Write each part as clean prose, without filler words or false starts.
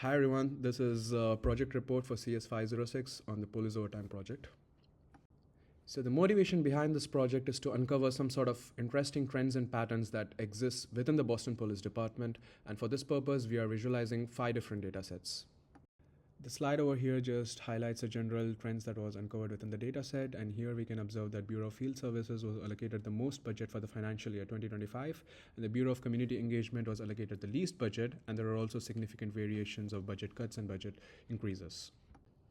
Hi everyone, this is a project report for CS 506 on the police overtime project. So the motivation behind this project is to uncover some sort of interesting trends and patterns that exist within the Boston Police Department, and for this purpose we are visualizing 5 different data sets. The slide over here just highlights the general trends that was uncovered within the dataset, and here we can observe that Bureau of Field Services was allocated the most budget for the financial year 2025, and the Bureau of Community Engagement was allocated the least budget, and there are also significant variations of budget cuts and budget increases.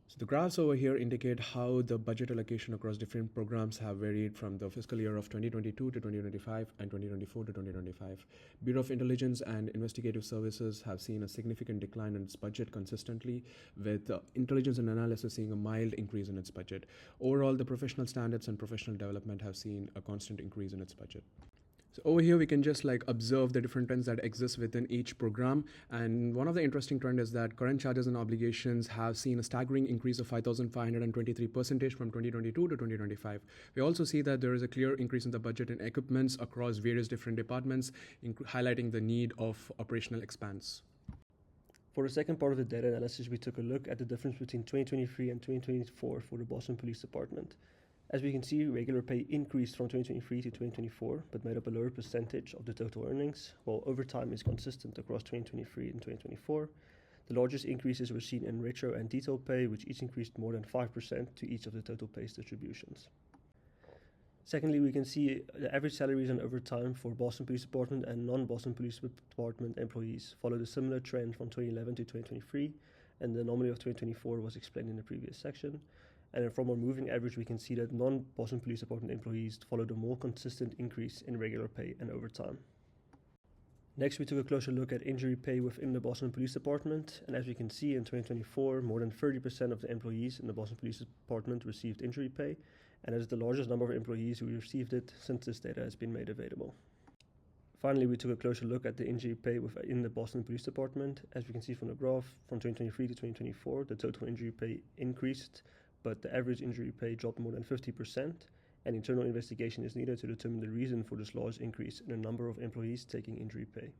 So the graphs over here indicate how the budget allocation across different programs have varied from the fiscal year of 2022 to 2025 and 2024 to 2025. Bureau of Intelligence and Investigative Services have seen a significant decline in its budget consistently, with Intelligence and Analysis seeing a mild increase in its budget. Overall, the professional standards and professional development have seen a constant increase in its budget. So over here we can just observe the different trends that exist within each program, and one of the interesting trends is that current charges and obligations have seen a staggering increase of 5,523% from 2022 to 2025. We also see that there is a clear increase in the budget and equipments across various different departments, highlighting the need of operational expanse. For the second part of the data analysis, we took a look at the difference between 2023 and 2024 for the Boston Police Department. As we can see, regular pay increased from 2023 to 2024, but made up a lower percentage of the total earnings, while overtime is consistent across 2023 and 2024. The largest increases were seen in retro and detail pay, which each increased more than 5% to each of the total pay distributions. Secondly, we can see the average salaries and overtime for Boston Police Department and non-Boston Police Department employees followed a similar trend from 2011 to 2023, and the anomaly of 2024 was explained in the previous section. And from our moving average, we can see that non-Boston Police Department employees followed a more consistent increase in regular pay and overtime. Next, we took a closer look at injury pay within the Boston Police Department, and as we can see in 2024, more than 30% of the employees in the Boston Police Department received injury pay, and that is the largest number of employees who received it since this data has been made available. Finally, we took a closer look at the injury pay within the Boston Police Department. As we can see from the graph, from 2023 to 2024, the total injury pay increased, but the average injury pay dropped more than 50%, and internal investigation is needed to determine the reason for this large increase in the number of employees taking injury pay.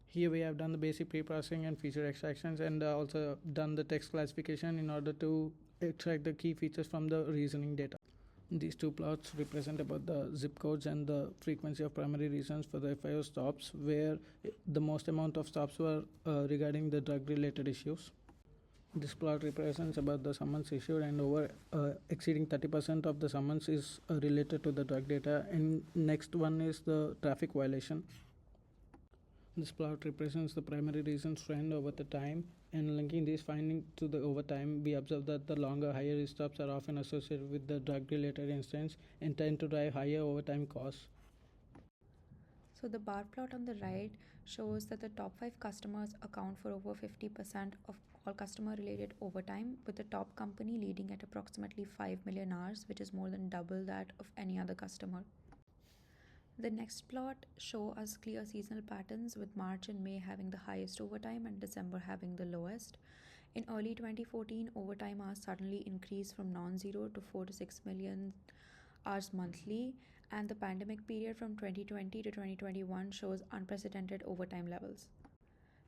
Here we have done the basic pre-processing and feature extractions, and also done the text classification in order to extract the key features from the reasoning data. These two plots represent about the zip codes and the frequency of primary reasons for the FIO stops, where the most amount of stops were regarding the drug-related issues. This plot represents about the summons issued, and exceeding 30% of the summons is related to the drug data, and next one is the traffic violation. This plot represents the primary reasons trend over the time, and linking these findings to the overtime, we observe that the longer higher risk stops are often associated with the drug related incidents and tend to drive higher overtime costs. So the bar plot on the right shows that the top 5 customers account for over 50% of all customer-related overtime, with the top company leading at approximately 5 million hours, which is more than double that of any other customer. The next plot shows us clear seasonal patterns, with March and May having the highest overtime and December having the lowest. In early 2014, overtime hours suddenly increased from non-zero to 4 to 6 million hours monthly, and the pandemic period from 2020 to 2021 shows unprecedented overtime levels.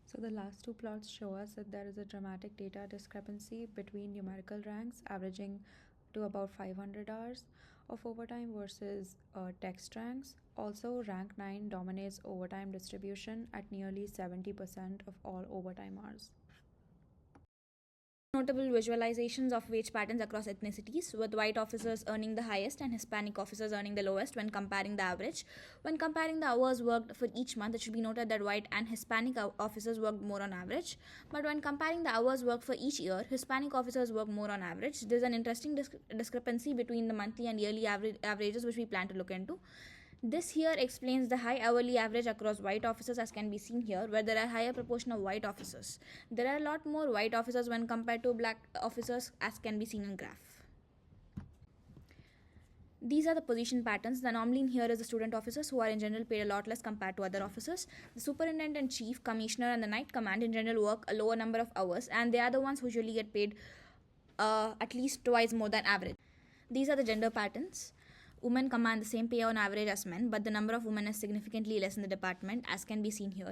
So the last two plots show us that there is a dramatic data discrepancy between numerical ranks averaging to about 500 hours of overtime versus text ranks. Also, rank 9 dominates overtime distribution at nearly 70% of all overtime hours. Notable visualizations of wage patterns across ethnicities, with white officers earning the highest and Hispanic officers earning the lowest when comparing the average. When comparing the hours worked for each month, it should be noted that white and Hispanic officers worked more on average. But when comparing the hours worked for each year, Hispanic officers worked more on average. There's an interesting discrepancy between the monthly and yearly averages, which we plan to look into. This here explains the high hourly average across white officers, as can be seen here, where there are higher proportion of white officers. There are a lot more white officers when compared to black officers, as can be seen in graph. These are the position patterns. The anomaly in here is the student officers, who are in general paid a lot less compared to other officers. The superintendent, chief, commissioner and the night command in general work a lower number of hours, and they are the ones who usually get paid at least twice more than average. These are the gender patterns. Women command the same pay on average as men, but the number of women is significantly less in the department, as can be seen here.